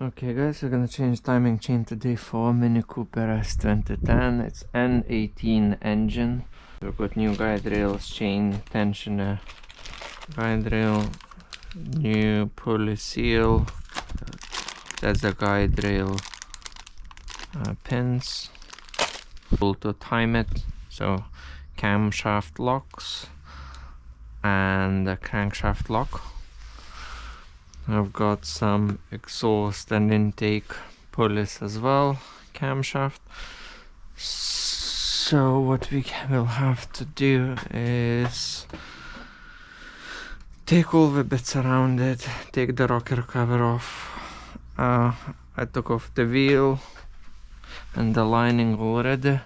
Okay guys, we're gonna change timing chain today for Mini Cooper S2010. It's N18 engine. We've got new guide rails, chain tensioner, guide rail, new pulley seal. That's the guide rail pins. Pull to time it. So camshaft locks and the crankshaft lock. I've got some exhaust and intake pulleys as well, camshaft. So what we will have to do is take all the bits around it, take the rocker cover off. I took off the wheel and the lining already.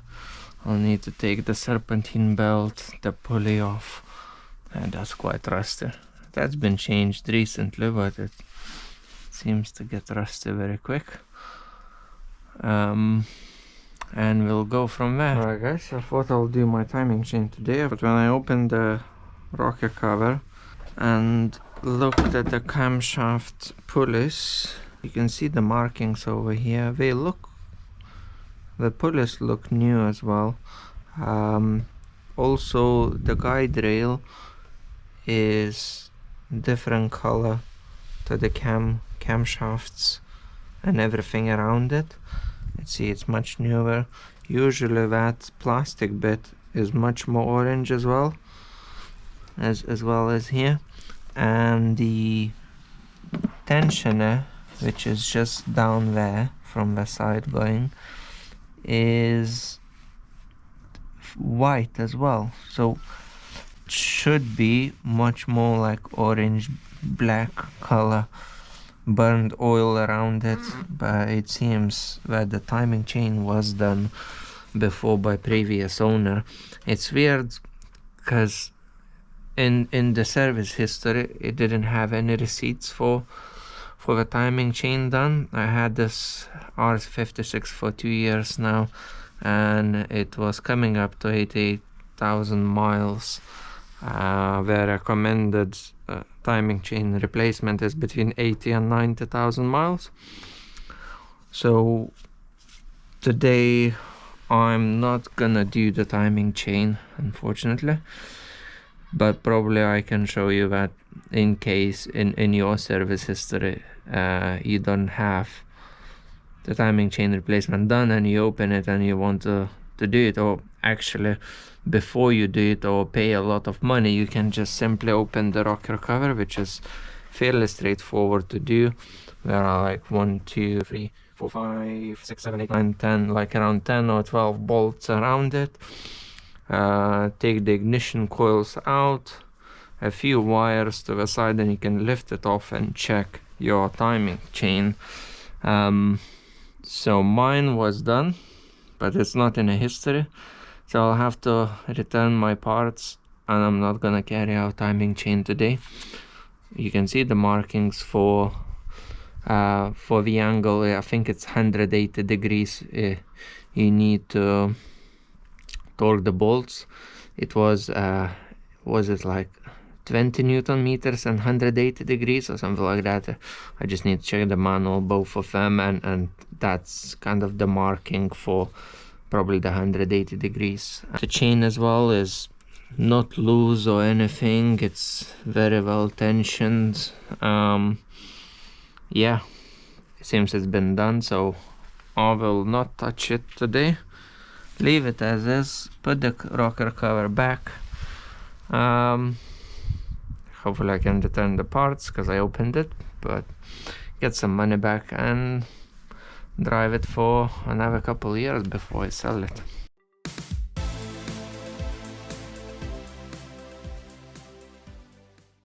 I'll need to take the serpentine belt, the pulley off, and that's quite rusty. That's been changed recently, but it seems to get rusty very quick. And we'll go from there. Alright guys, I thought I'll do my timing chain today, but when I opened the rocker cover and looked at the camshaft pulleys, you can see the markings over here. The pulleys look new as well. Also the guide rail is different color to the camshafts and everything around it. Let's see, it's much newer. Usually that plastic bit is much more orange as well as here. And the tensioner, which is just down there from the side going, is white as well. So should be much more like orange black color, burned oil around it, but it seems that the timing chain was done before by previous owner. It's weird because in the service history it didn't have any receipts for the timing chain done. I had this R56 for 2 years now, and it was coming up to 88,000 miles. The recommended timing chain replacement is between 80 and 90,000 miles. So today I'm not gonna do the timing chain, unfortunately, but probably I can show you that in case in your service history you don't have the timing chain replacement done and you open it and you want to do it, or actually before you do it or pay a lot of money, you can just simply open the rocker cover, which is fairly straightforward to do. There are like 1, 2, 3, 4, 5, 6, 7, 8, 9, 10, like around 10 or 12 bolts around it. Take the ignition coils out, a few wires to the side, and you can lift it off and check your timing chain. So mine was done, but it's not in a history, so I'll have to return my parts, and I'm not gonna carry out timing chain today. You can see the markings for the angle. I think it's 180 degrees. You need to torque the bolts. It was it like 20 Newton meters and 180 degrees or something like that. I just need to check the manual, both of them, and that's kind of the marking for probably the 180 degrees. The chain as well is not loose or anything, it's very well tensioned. Yeah, it seems it's been done, so I will not touch it today. Leave it as is, put the rocker cover back. Hopefully I can return the parts because I opened it, but get some money back and drive it for another couple years before I sell it.